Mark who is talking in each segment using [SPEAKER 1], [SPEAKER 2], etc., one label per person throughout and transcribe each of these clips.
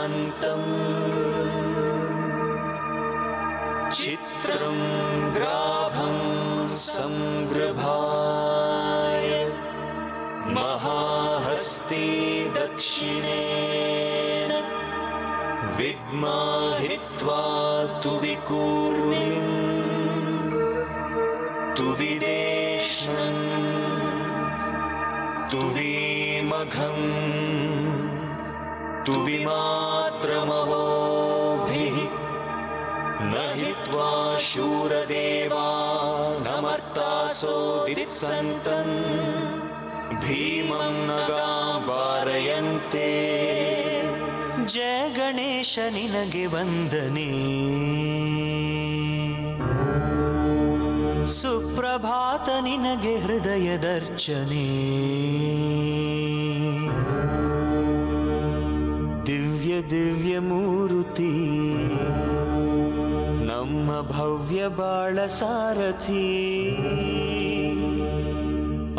[SPEAKER 1] सुमन्तम् चित्रं ग्राभं संगृभाय महाहस्ती दक्षिणेन विद्माहित्वा तु विकूर्मिं तु विदेष्णं तु विमघं तु विमात्रमहोभिः न हित्वा शूरदेवानमर्तासो दित्सन्तन् भीमं नगां वारयन्ते। जय गणेश निनगे वंदने सुप्रभात निनगे हृदयदर्चने दिव्य दिव्य मूर्ति ನಮ್ಮ ಭವ್ಯ ಬಾಳ ಸಾರಥಿ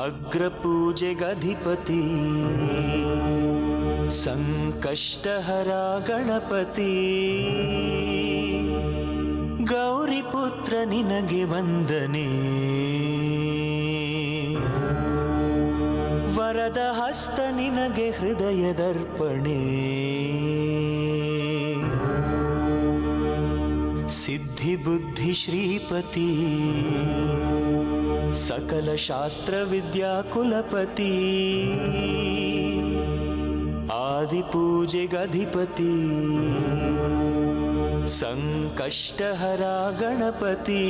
[SPEAKER 1] ಅಗ್ರಪೂಜೆಗಧಿಪತಿ ಸಂಕಷ್ಟಹರ ಗಣಪತಿ ಗೌರಿಪುತ್ರ ನಿನಗೆ ವಂದನೆ ವರದ ಹಸ್ತ ನಿನಗೆ ಹೃದಯದರ್ಪಣೆ सिद्धि बुद्धि श्रीपति सकल शास्त्र विद्या कुलपति आदि पूजे गधिपति संकष्टहरा गणपति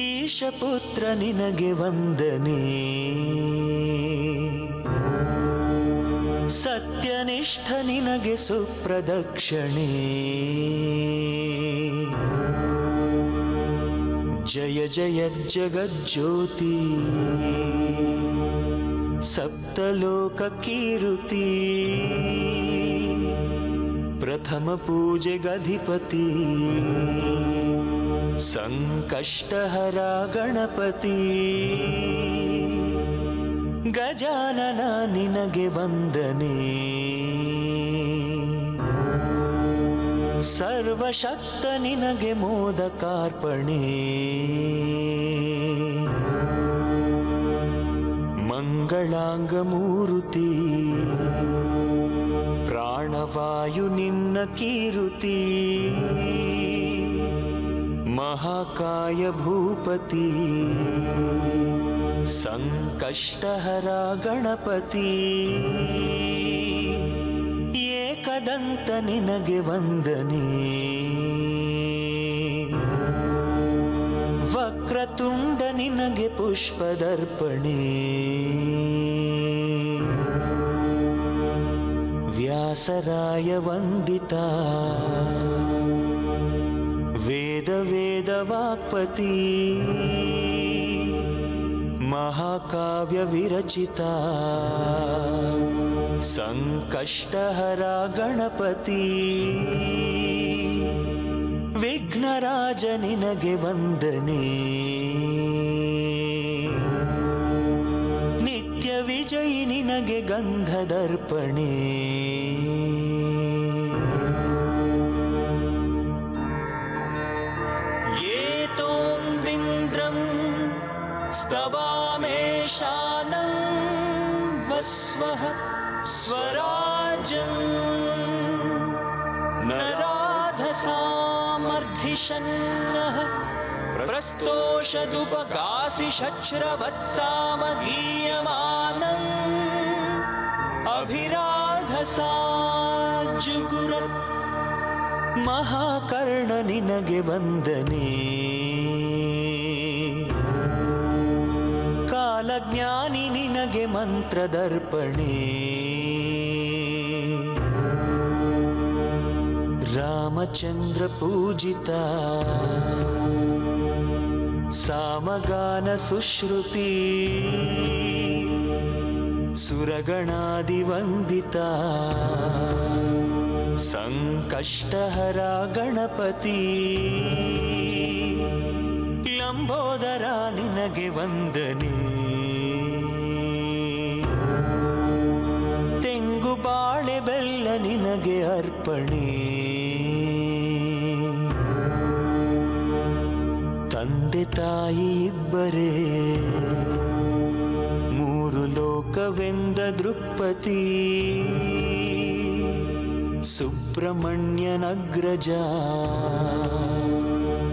[SPEAKER 1] ईशपुत्र निनगे वंदने सत्यनिष्ठ निनगे सुप्रदक्षिणे जय जय जगज्योति सप्तलोक कीर्ति प्रथम पूजे गधिपति संकष्टहरा गणपति गजानन निनगे वंदने सर्वशक्त निनगे मोदकार्पणे मंगलांग मूर्ति प्राणवायु निन्न कीर्ति महाकाय भूपति संकष्टहरा गणपति एकदंत निनगे वंदने वक्रतुंड निनगे पुष्पदर्पणे व्यासराय वंदिता वेद वेद वाक्पति महाकाव्य विरचिता संकष्टहरा गणपति विघ्नराज निनगे वंदने नित्य विजयी निनगे गंधदर्पणे स्तवामेशानं वस्वः स्वराजं नराधसामर्धिषन्नः प्रस्तोषदुपगासिषच्छ्रवत्सामगीयमानम् अभिराधसा जुगुरत् महाकर्ण निनगे वंदने कालज्ञानी निनगे मंत्रदर्पणे रामचंद्र पूजिता सामगान सुश्रुति सुरगणादि वंदिता संकष्टहरा गणपति लंबोदरा निनगे वंदने तेंगु बाळे ನಿನಗೆ ಅರ್ಪಣೆ. ತಂದೆ ತಾಯಿ ಇಬ್ಬರೇ ಮೂರು ಲೋಕವೆಂದ ದೃಕ್ಪತಿ ಸುಬ್ರಹ್ಮಣ್ಯನಗ್ರಜ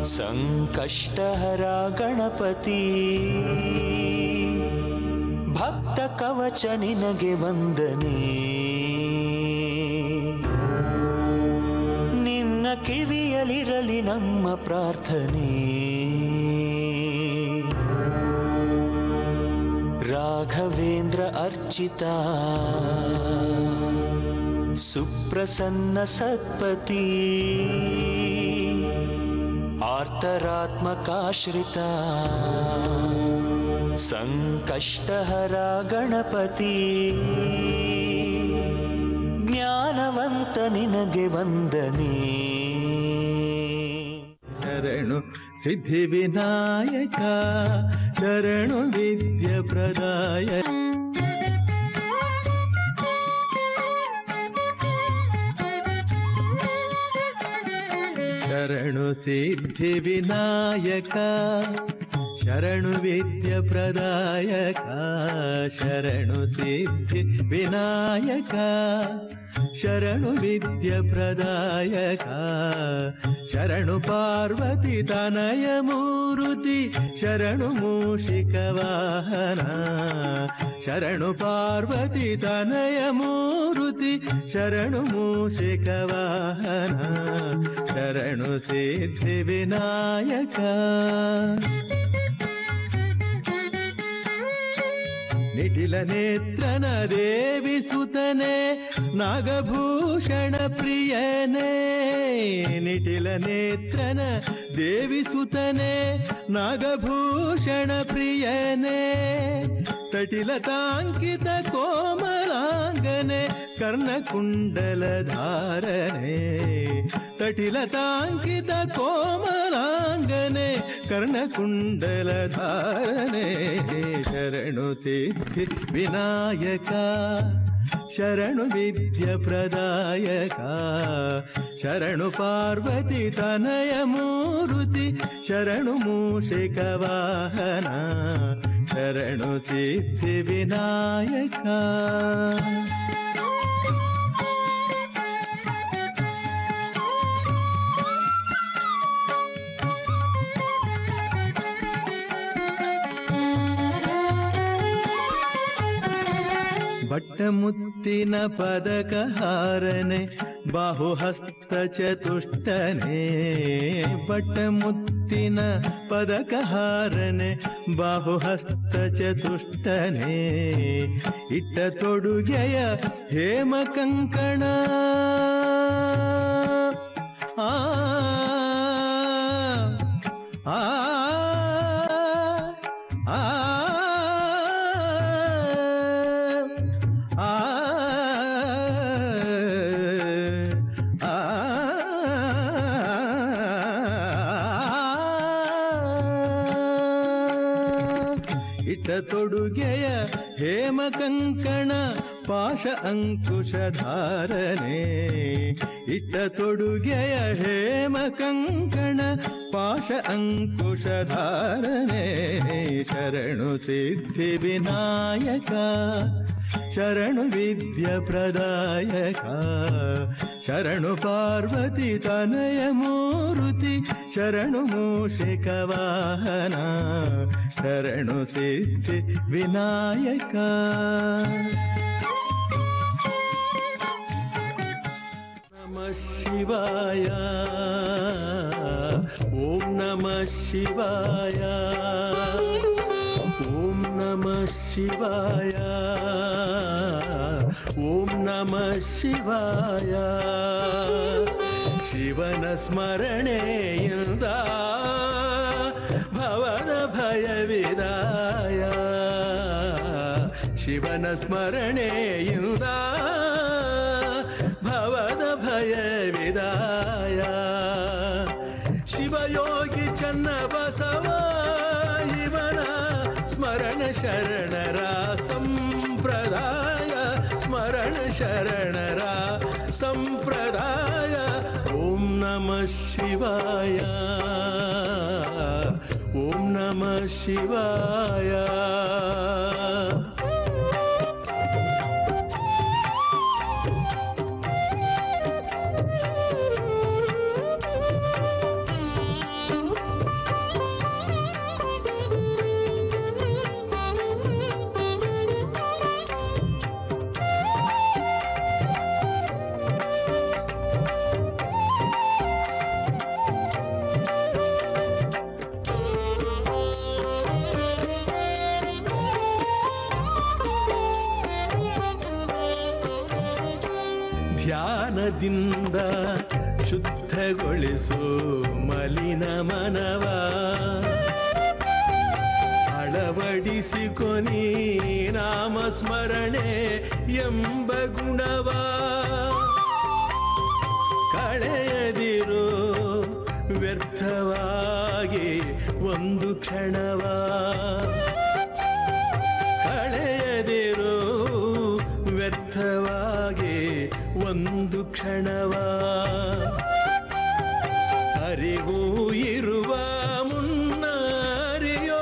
[SPEAKER 1] ಸಂಕಷ್ಟಹರ ಗಣಪತಿ. ಭಕ್ತ ಕವಚ ನಿನಗೆ ವಂದನೆ. ನಿನ್ನ ಕಿವಿಯಲಿರಲಿ ನಮ್ಮ ಪ್ರಾರ್ಥನೆ. ರಾಘವೇಂದ್ರ ಅರ್ಚಿತ ಸುಪ್ರಸನ್ನ ಸತ್ಪತಿ ಆರ್ತರಾತ್ಮಕಾಶ್ರಿತ ಸಂಕಷ್ಟಹರ ಗಣಪತಿ. ಜ್ಞಾನವಂತ ನಿನಗೆ ವಂದನೆ.
[SPEAKER 2] ಶರಣು ಸಿದ್ಧಿ ವಿನಾಯಕ ಶರಣು ವಿದ್ಯ ಪ್ರದಾಯ. ಶರಣು ಸಿದ್ಧಿ ವಿನಾಯಕ ಶರಣು ವಿದ್ಯ ಪ್ರದಾಯಕ. ಶರಣು ಸಿದ್ಧಿ ವಿನಾಯಕ ಶರಣು ವಿದ್ಯ ಪ್ರದಾಯಕ. ಶರಣು ಪಾರ್ವತಿ ತನಯ ಮೂರುತಿ ಶರಣು ಮೂಷಿಕ ವಾಹನ. ಶರಣು ಪಾರ್ವತಿ ತನಯ ಮೂರುತಿ ಶರಣು ಮೂಷಿಕ ವಾಹನ. ಶರಣು ಸಿದ್ಧಿ ವಿನಾಯಕ. ನಿಟಿಲ ನೇತ್ರನ ದೇವಿ ಸುತನೆ ನಾಗಭೂಷಣ ಪ್ರಿಯನೇ. ನಿಟಿಲ ನೇತ್ರನ ದೇವಿ ಸುತನೆ ನಾಗಭೂಷಣ ಪ್ರಿಯನೇ. ತಟಿಲತಾಂಕಿತ ಕೋಮಲಾಂಗನೆ ಕರ್ಣಕುಂಡಲ ಧಾರನೆ. ತಟಿಲತಾಂಕಿತ ಕೋಮಲಾಂಗನೆ ಕರ್ಣಕುಂಡಲ ಧಾರನೆ. ಶರಣು ಸಿದ್ಧಿ ವಿನಾಯಕ ಶರಣು ವಿದ್ಯ ಪ್ರದಾಯಕ. ಶರಣು ಪಾರ್ವತಿ ತನಯ ಮೂರುತಿ ಶರಣು ಮೂಷಿಕ ವಾಹನ. ಶರಣು ಸಿದ್ಧಿ ವಿನಾಯಕ. ಬಟ್ಟಮುತ್ತಿನ ಪದಕ ಹಾರನೆ ಬಾಹುಹಸ್ತ ಚತುಷ್ಟನೆ. ಬಟ್ಟಮುತ್ತಿನ ಪದಕ ಹಾರನೆ ಬಾಹುಹಸ್ತ ಚತುಷ್ಟನೆ. ಇಟ್ಟ ತೊಡುಗೆಯ ಹೇಮ ಕಂಕಣ ಆ ಆ ತೊಡುಗೆಯ ಹೇಮ ಕಂಕಣ ಪಾಶ ಅಂಕುಶ ಧಾರನೆ. ಇಟ್ಟ ತೊಡುಗೆಯ ಹೇಮ ಕಂಕಣ ಪಾಶ ಅಂಕುಶ ಧಾರನೆ. ಶರಣು ಸಿದ್ಧಿ ವಿನಾಯಕ ಶರಣು ವಿದ್ಯ ಪ್ರದಾಯಕ. ಶರಣು ಪಾರ್ವತಿ ತನಯ ಮೂರುತಿ ಶರಣು ಮೂಷಿಕ ವಾಹನ. ಶರಣು ಸಿದ್ಧಿ ವಿನಾಯಕ. ನಮಃ ಶಿವಾಯ ಓಂ ನಮಃ ಶಿವಾಯ ಓಂ ನಮಃ ಶಿವಾಯ ಓಂ ನಮಃ ಶಿವಾಯ. ಶಿವನ ಸ್ಮರಣೆಯಿಂದ ಭವದ ಭಯವಿದಾಯ. ಶಿವನ ಸ್ಮರಣೆಯಿಂದ ಭವದ ಭಯವಿದಾಯ. ಶಿವಯೋಗಿ ಚನ್ನ ಬಸವ ಇವನ ಸ್ಮರಣ ಶರಣರ ಸಂಪ್ರದಾಯ. ಸ್ಮರಣ ಶರಣರ ಸಂಪ್ರದಾಯ. ಓಂ ನಮಃ ಶಿವಾಯ, ಓಂ ನಮಃ ಶಿವಾಯ. ಧ್ಯಾನದಿಂದ ಶುದ್ಧಗೊಳಿಸು ಮಲಿನ ಮನವ, ಅಳವಡಿಸಿಕೊನಿ ನಾಮ ಸ್ಮರಣೆ ಎಂಬ ಗುಣವ. ಕಳೆಯದಿರು ವ್ಯರ್ಥವಾಗಿ ಒಂದು ಕ್ಷಣವ, ಕಳೆಯದಿರು ವ್ಯರ್ಥವಾಗಿ ಒಂದು ಕ್ಷಣವ. ಅರಿವು ಇರುವ ಮುನ್ನ ಅರಿಯೋ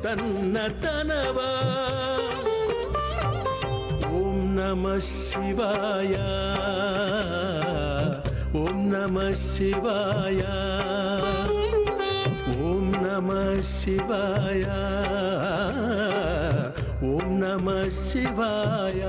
[SPEAKER 2] ತನ್ನತನವ. ಓಂ ನಮಃ ಶಿವಾಯ, ಓಂ ನಮಃ ಶಿವಾಯ, ಓಂ ನಮಃ ಶಿವಾಯ, ಓಂ ನಮಃ ಶಿವಾಯ.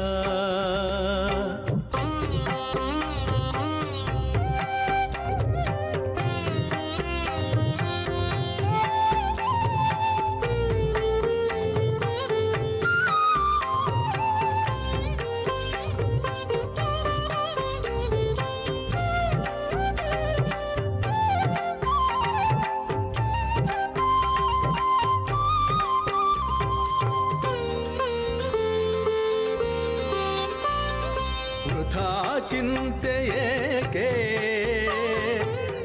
[SPEAKER 2] ಚಿಂತೆಯೇಕೆ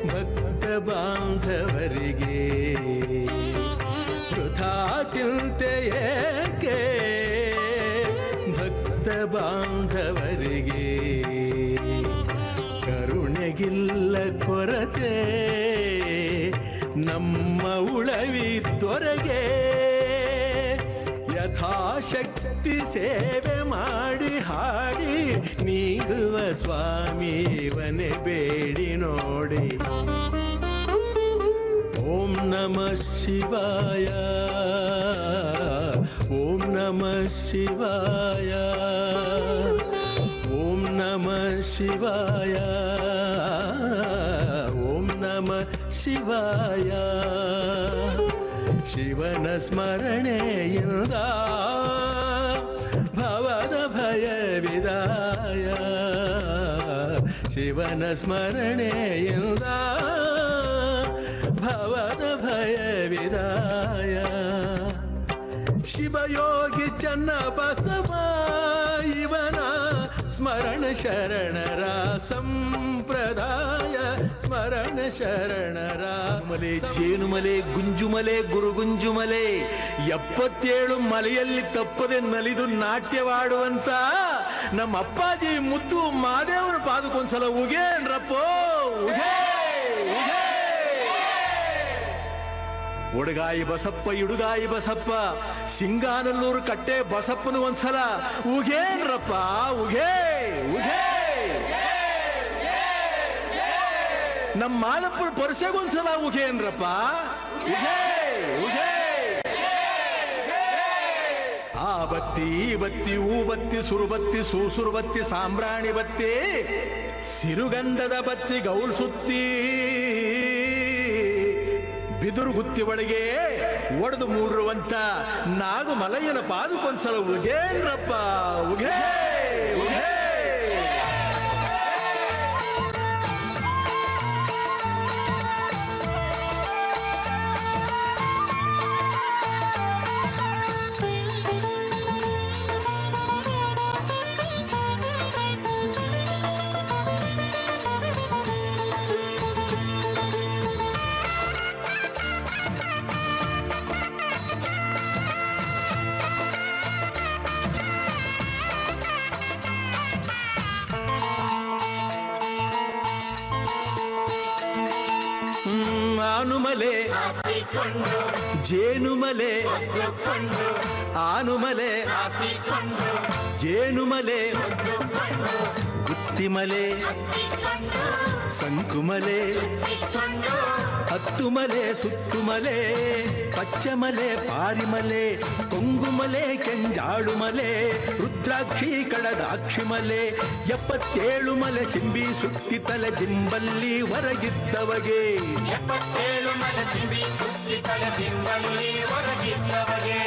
[SPEAKER 2] ಭಕ್ತ ಬಾಂಧವರಿಗೆ, ವೃಥಾ ಚಿಂತೆಯೇಕೆ ಭಕ್ತ ಬಾಂಧವರಿಗೆ. ಕರುಣೆಗಿಲ್ಲ ಕೊರತೆ ನಮ್ಮ ಉಳವಿದ್ದೊರೆಗೆ. ಯಥಾಶಕ್ತಿ ಸೇವೆ ಮಾಡಿ ಹಾಡಿ ನೀಡುವ ಸ್ವಾಮಿವನೆ ಬೇಡಿ ನೋಡಿ. ಓಂ ನಮಃ ಶಿವಾಯ, ಓಂ ನಮಃ ಶಿವಾಯ, ಓಂ ನಮಃ ಶಿವಾಯ, ಓಂ ನಮಃ ಶಿವಾಯ. ಶಿವನ ಸ್ಮರಣೆಯಿಂದ ಭವದ ಭಯ ವಿದಾಯ. ಶಿವನ ಸ್ಮರಣೆಯಿಂದ ಭವದ ಭಯ ವಿದಾಯ. ಶಿವಯೋಗಿ ಚನ್ನ ಬಸವ ಇವನ ಸ್ಮರಣ ಶರಣರ ಸಂಪ್ರದಾಯ. ಸ್ಮರಣ ಶರಣರ
[SPEAKER 3] ಮಲೆ ಜೇನುಮಲೆ ಗುಂಜುಮಲೆ ಗುರುಗುಂಜುಮಲೆ 77 ಮಲೆಯಲ್ಲಿ ತಪ್ಪದೆ ನಲಿದು ನಾಟ್ಯವಾಡುವಂತ ನಮ್ಮ ಅಪ್ಪಾಜಿ ಮುತ್ತು ಮಾದೇವನ ಪಾದಕ್ಕೊಂದ್ಸಲ ಉಗೇನ್ರಪ್ಪೋ ಉಗೇ ಉಗೇ. ಒಡಗಾಯಿ ಬಸಪ್ಪ ಇಡುಗಾಯಿ ಬಸಪ್ಪ ಸಿಂಗಾನಲ್ಲೂರು ಕಟ್ಟೆ ಬಸಪ್ಪನು ಒಂದ್ಸಲ ಉಗೇನ್ರಪ್ಪ ಉಗೇ ಉಗೇ. ನಮ್ಮ ಮಾದಪ್ಪನ ಪರಸೆಗೊಂದ್ಸಲ ಉಗೇನ್ರಪ್ಪ ಉಗೇ ಉಗೇ. ಆ ಬತ್ತಿ ಈ ಬತ್ತಿ ಊ ಬತ್ತಿ ಸುರುಬತ್ತಿ ಸೂಸುರು ಬತ್ತಿ ಸಾಂಬ್ರಾಣಿ ಬತ್ತಿ ಸಿರುಗಂಧದ ಬತ್ತಿ ಗೌಲ್ ಸುತ್ತಿ ಬಿದುರು ಗುತ್ತಿ ಒಳಗೆ ಒಡೆದು ಮೂಡಿರುವಂತ ನಾಗು ಮಲಯ್ಯನ ಪಾದಕ್ಕೊಂದ್ಸಲ ಉಗೇನ್ರಪ್ಪ ಉಗೇ ಉಗೇ. ಆನುಮಲೆ ಜೇನುಮಲೆ ಆನುಮಲೆ ಜೇನುಮಲೆ ಗುತ್ತಿಮಲೆ ಸಂಕುಮಲೆ ಹತ್ತುಮಲೆ ಸುತ್ತುಮಲೆ ಪಚ್ಚಮಲೆ ಪಾರಿಮಲೆ ಕೊಂಗುಮಲೆ ಕೆಂಜಾಳುಮಲೆ ರುದ್ರಾಕ್ಷಿ ಕಡದಾಕ್ಷಿಮಲೆ 77 ಮಲೆ ಸಿಂಬಿ ಸುತ್ತಿತಲೆ ದಿಂಬಲ್ಲಿ ಹೊರಗಿದ್ದವಗೆ
[SPEAKER 4] 77 ಮಲೆ ಸಿಂಬಿ ಸುತ್ತಿತಲೆ ದಿಂಬಲ್ಲಿ ಹೊರಗಿದ್ದವಗೆ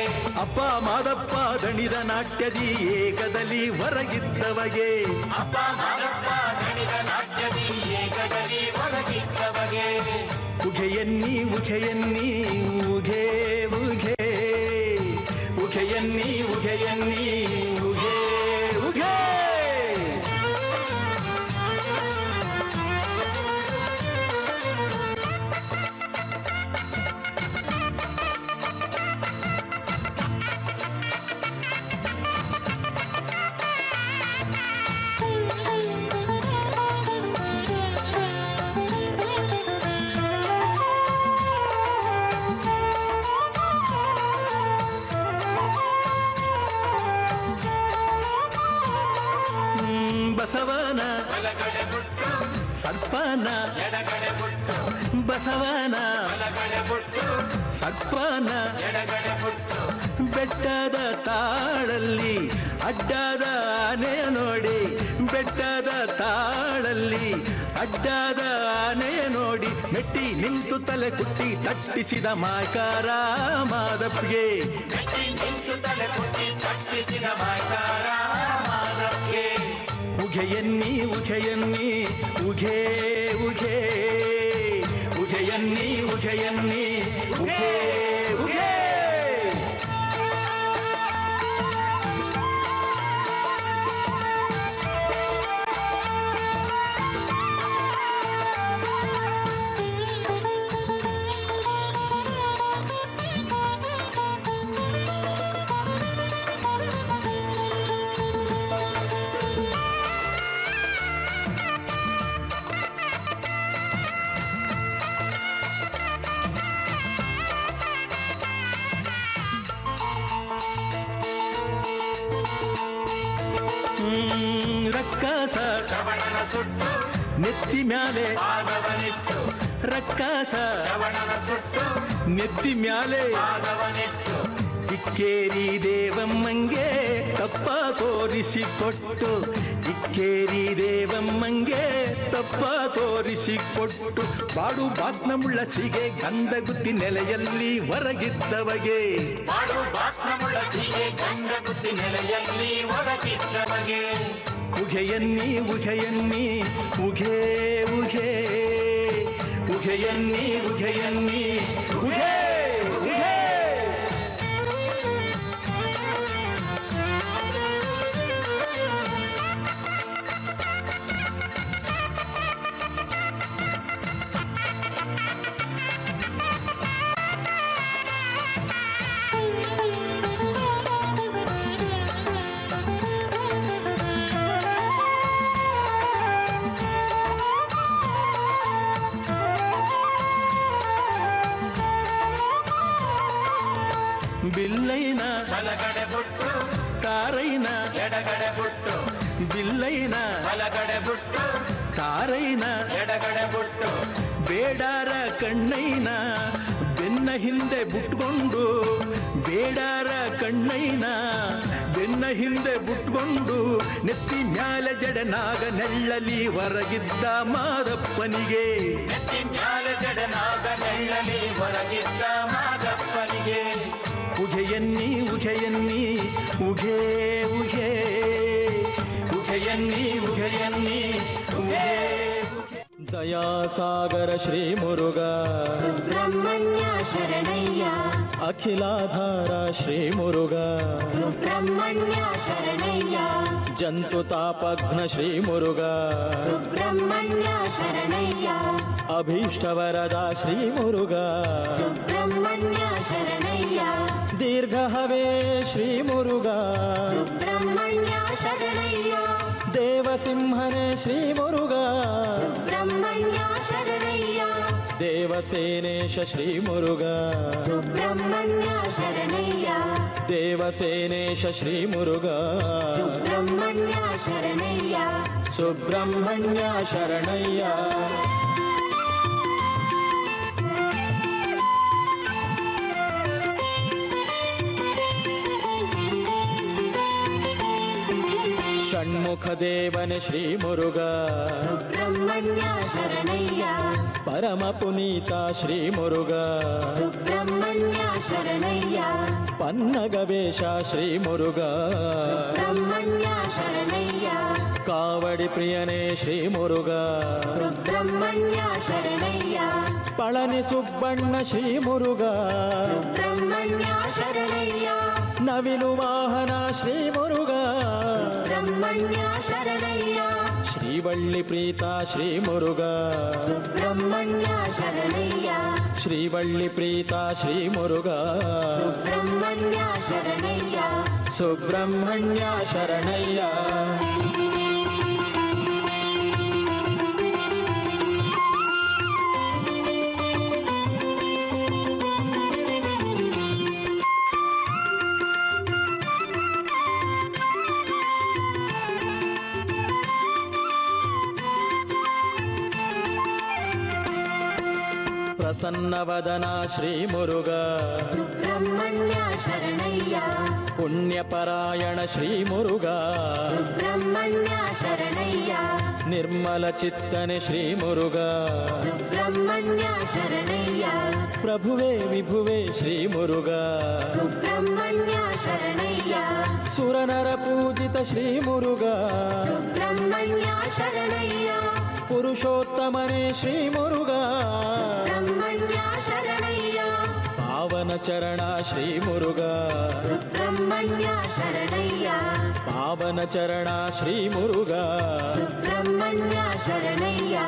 [SPEAKER 3] ಅಪ್ಪ ಮಾದಪ್ಪ ದಣಿದ ನಾಟ್ಯದಿ ಏಕದಲ್ಲಿ ಹೊರಗಿದ್ದವಗೆ
[SPEAKER 4] ಅಪ್ಪ ಮಾದಪ್ಪ ದಣಿದ ನಾಟ್ಯದಿ ಏಕದಲ್ಲಿ ಹೊರಗಿದ್ದವಗೆ
[SPEAKER 3] ಉಘೆಯನ್ನಿ ಉಘೆಯನ್ನಿ ಉಘೆ ಉಘೆ ಉಘೆಯನ್ನಿ ಉಘೆಯನ್ನಿ ಉಘೆ ಉಘೆ ಬಸವನ ಸರ್ಪನ ಬಸವನ ಸರ್ಪನ ಬೆಟ್ಟದ ತಾಳಲ್ಲಿ ಅಡ್ಡಾದ ಆನೆ ನೋಡಿ ಬೆಟ್ಟದ ತಾಳಲ್ಲಿ ಅಡ್ಡಾದ ಆನೆ ನೋಡಿ ಮೆಟ್ಟಿ ನಿಂತು ತಲೆ ಕುಟ್ಟಿ ತಟ್ಟಿಸಿದ ಮಾಕಾರ ಮಾದಪ್ಗೆ ಉಘೆಯನ್ನಿ ಉಘೆಯನ್ನಿ ಉಘೆ ಉಘೆ ಉಘೆಯನ್ನಿ ಉಘೆಯನ್ನಿ ಉಘೆ ಉಘೆ ರಕ್ಕಸ ನೆತ್ತಿ ಮ್ಯಾಲೆ ರಕ್ಕಸ ನೆತ್ತಿ ಮ್ಯಾಲೆ ಇಕ್ಕೇರಿ ದೇವಮ್ಮಂಗೆ ತಪ್ಪ ತೋರಿಸಿಕೊಟ್ಟು ಇಕ್ಕೇರಿ ದೇವಮ್ಮಂಗೆ ತಪ್ಪ ತೋರಿಸಿಕೊಟ್ಟು ಬಾಡು ಬಾಗ್ನಮುಳ್ಳ ಸಿಗೆ ಗಂಧ ಗುತ್ತಿ ನೆಲೆಯಲ್ಲಿ ಹೊರಗಿದ್ದವಗೆ
[SPEAKER 4] ಬಾಡು ಬಾಗ್ನಮುಳ್ಳ ಸಿಗೆ ಗಂಧ ಗುತ್ತಿ ನೆಲೆಯಲ್ಲಿ ಹೊರಗಿದ್ದವಗೆ
[SPEAKER 3] ಉಘೆಯನ್ನಿ ಉಘೆಯನ್ನಿ ಉಘೆ ಉಘೆ ಉಘೆಯನ್ನಿ ಉಘೆಯನ್ನಿ ಉಘೆ ಉಘೆ ಬಿಲ್ಲೈನ
[SPEAKER 4] ಬಲಗಡೆ ಬುಟ್ಟು
[SPEAKER 3] ತಾರೈನ
[SPEAKER 4] ಎಡಗಡೆ ಬುಟ್ಟು
[SPEAKER 3] ಬಿಲ್ಲೈನ
[SPEAKER 4] ಬಲಗಡೆ ಬುಟ್ಟು
[SPEAKER 3] ತಾರೈನ
[SPEAKER 4] ಎಡಗಡೆ ಬುಟ್ಟು
[SPEAKER 3] ಬೇಡಾರ ಕಣ್ಣೈನ ಬೆನ್ನ ಹಿಂದೆ ಬುಟ್ಕೊಂಡು ಬೇಡಾರ ಕಣ್ಣೈನ ಬೆನ್ನ ಹಿಂದೆ ಬುಟ್ಕೊಂಡು ನೆತ್ತಿ ಮ್ಯಾಲೆ ಜಡನಾಗ ನೆಳ್ಳಲಿ ಹೊರಗಿದ್ದ ಮಾದಪ್ಪನಿಗೆ
[SPEAKER 4] ನೆತ್ತಿ ಮ್ಯಾಲೆ ಜಡನಾಗ ನೆಳ್ಳಲಿ ಹೊರಗಿದ್ದ ಮಾದಪ್ಪನಿಗೆ
[SPEAKER 3] ಉಘೆಯನ್ನಿ ಉಘೆಯನ್ನಿ ಉಘೆ ಉಘೆ ಉಘೆಯನ್ನಿ ಉಘೆಯನ್ನಿ ಉಘೆ
[SPEAKER 1] ದಯಾಸಾಗರ ಶ್ರೀ ಮುರುಘ
[SPEAKER 5] ಸುಬ್ರಹ್ಮಣ್ಯ ಶರಣಯ್ಯ
[SPEAKER 1] ಅಖಿಲಾಧಾರ ಶ್ರೀ ಮುರುಘ
[SPEAKER 5] ಸುಬ್ರಹ್ಮಣ್ಯ ಶರಣಯ್ಯ
[SPEAKER 1] ಜಂತು ತಾಪಘ್ನ ಶ್ರೀ ಮುರುಘ
[SPEAKER 5] ಸುಬ್ರಹ್ಮಣ್ಯ ಶರಣಯ್ಯ
[SPEAKER 1] ಅಭೀಷ್ಟವರದ ಶ್ರೀ ಮುರುಘ
[SPEAKER 5] ಸುಬ್ರಹ್ಮಣ್ಯ ಶರಣಯ್ಯ
[SPEAKER 1] ದೀರ್ಘಹವೇ ಶ್ರೀ ಮುರುಘ
[SPEAKER 5] ಸುಬ್ರಹ್ಮಣ್ಯ ಶರಣಯ್ಯ
[SPEAKER 1] ದೇವಸಿಂಹನೇ ಶ್ರೀ ಮುರುಘ
[SPEAKER 5] ಸುಬ್ರಹ್ಮಣ್ಯ ಶರಣಯ್ಯ
[SPEAKER 1] ದೇವಸೇನೇಶ ಶ್ರೀ ಮುರುಘ
[SPEAKER 5] ಸುಬ್ರಹ್ಮಣ್ಯ ಶರಣಯ್ಯ
[SPEAKER 1] ದೇವಸೇನೇಶ ಶ್ರೀ ಮುರುಘ
[SPEAKER 5] ಸುಬ್ರಹ್ಮಣ್ಯ ಶರಣಯ್ಯ
[SPEAKER 1] ಸುಬ್ರಹ್ಮಣ್ಯ ಶರಣಯ್ಯ ಷಣ್ಮುಖ ದೇವನೇ ಶ್ರೀ ಮುರುಘ
[SPEAKER 5] ಸುಬ್ರಹ್ಮಣ್ಯ ಶರಣಯ್ಯ
[SPEAKER 1] ಪರಮ ಪುನೀತ ಶ್ರೀ ಮುರುಘ
[SPEAKER 5] ಸುಬ್ರಹ್ಮಣ್ಯ ಶರಣಯ್ಯ
[SPEAKER 1] ಪನ್ನಗವೇಶ ಶ್ರೀ ಮುರುಘ
[SPEAKER 5] ಸುಬ್ರಹ್ಮಣ್ಯ ಶರಣಯ್ಯ
[SPEAKER 1] ಕಾವಡಿ ಪ್ರಿಯನೇ ಶ್ರೀ ಮುರುಘ
[SPEAKER 5] ಸುಬ್ರಹ್ಮಣ್ಯ ಶರಣಯ್ಯ
[SPEAKER 1] ಪಳನಿ ಸುಬ್ಬಣ್ಣ ಶ್ರೀ ಮುರುಘ
[SPEAKER 5] ಸುಬ್ರಹ್ಮಣ್ಯ ಶರಣಯ್ಯ
[SPEAKER 1] ನವಿಲು ವಾಹನ ಶ್ರೀ ಮುರುಘ
[SPEAKER 5] ಸುಬ್ರಹ್ಮಣ್ಯ ಶರಣಯ್ಯ
[SPEAKER 1] ಶ್ರೀವಳ್ಳಿ ಪ್ರೀತ ಶ್ರೀ ಮುರುಘ
[SPEAKER 5] ಸುಬ್ರಹ್ಮಣ್ಯ ಶರಣಯ್ಯ
[SPEAKER 1] ಶ್ರೀವಳ್ಳಿ ಪ್ರೀತ ಶ್ರೀ ಮುರುಘ
[SPEAKER 5] ಸುಬ್ರಹ್ಮಣ್ಯ ಶರಣಯ್ಯ
[SPEAKER 1] ಸುಬ್ರಹ್ಮಣ್ಯ ಶರಣಯ್ಯ ಪ್ರಸನ್ನವದನ ಶ್ರೀ ಮುರುಘ
[SPEAKER 5] ಸುಬ್ರಹ್ಮಣ್ಯ ಶರಣಯ್ಯ
[SPEAKER 1] ಪುಣ್ಯಪರಾಯಣ ಶ್ರೀ ಮುರುಘ
[SPEAKER 5] ಸುಬ್ರಹ್ಮಣ್ಯ ಶರಣಯ್ಯ
[SPEAKER 1] ನಿರ್ಮಲ ಚಿತ್ತನೆ ಶ್ರೀ ಮುರುಘ
[SPEAKER 5] ಸುಬ್ರಹ್ಮಣ್ಯ ಶರಣಯ್ಯ
[SPEAKER 1] ಪ್ರಭುವೇ ವಿಭುವೇ ಶ್ರೀ ಮುರುಘ
[SPEAKER 5] ಸುಬ್ರಹ್ಮಣ್ಯ ಶರಣಯ್ಯ
[SPEAKER 1] ಸುರನರ ಪೂಜಿತ ಶ್ರೀ ಮುರುಘ
[SPEAKER 5] ಸುಬ್ರಹ್ಮಣ್ಯ ಶರಣಯ್ಯ
[SPEAKER 1] ಪುರುಷೋತ್ತಮನೇ ಶ್ರೀ ಮುರುಘ
[SPEAKER 5] ಸುಬ್ರಹ್ಮಣ್ಯ ಶರಣಯ್ಯ
[SPEAKER 1] ಪಾವನ ಚರಣ ಶ್ರೀ ಮುರುಘ
[SPEAKER 5] ಸುಬ್ರಹ್ಮಣ್ಯ ಶರಣಯ್ಯ
[SPEAKER 1] ಪಾವನ ಚರಣ ಶ್ರೀ ಮುರುಘ
[SPEAKER 5] ಸುಬ್ರಹ್ಮಣ್ಯ ಶರಣಯ್ಯ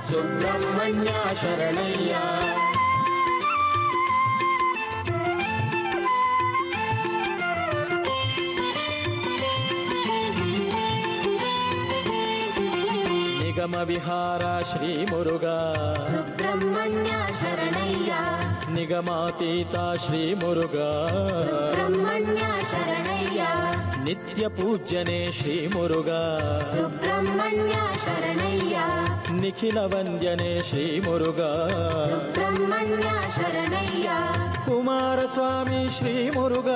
[SPEAKER 1] ಸುಬ್ರಹ್ಮಣ್ಯ ಶರಣಯ್ಯ ನಿಗಮ ವಿಹಾರ ಶ್ರೀ ಮುರುಘ
[SPEAKER 5] ಸುಬ್ರಹ್ಮಣ್ಯ ಶರಣಯ್ಯ
[SPEAKER 1] ನಿಗಮಾತೀತ ಶ್ರೀ ಮುರುಘ
[SPEAKER 5] ಸುಬ್ರಹ್ಮಣ್ಯ ಶರಣಯ್ಯ
[SPEAKER 1] ನಿತ್ಯ ಪೂಜ್ಯನೇ ಶ್ರೀ ಮುರುಘ
[SPEAKER 5] ಸುಬ್ರಹ್ಮಣ್ಯ ಶರಣಯ್ಯ
[SPEAKER 1] ನಿಖಿಲ ವಂದ್ಯನೇ ಶ್ರೀ ಮುರುಘ
[SPEAKER 5] ಸುಬ್ರಹ್ಮಣ್ಯ ಶರಣಯ್ಯ
[SPEAKER 1] ಕುಮಾರಸ್ವಾಮಿ ಶ್ರೀ ಮುರುಘ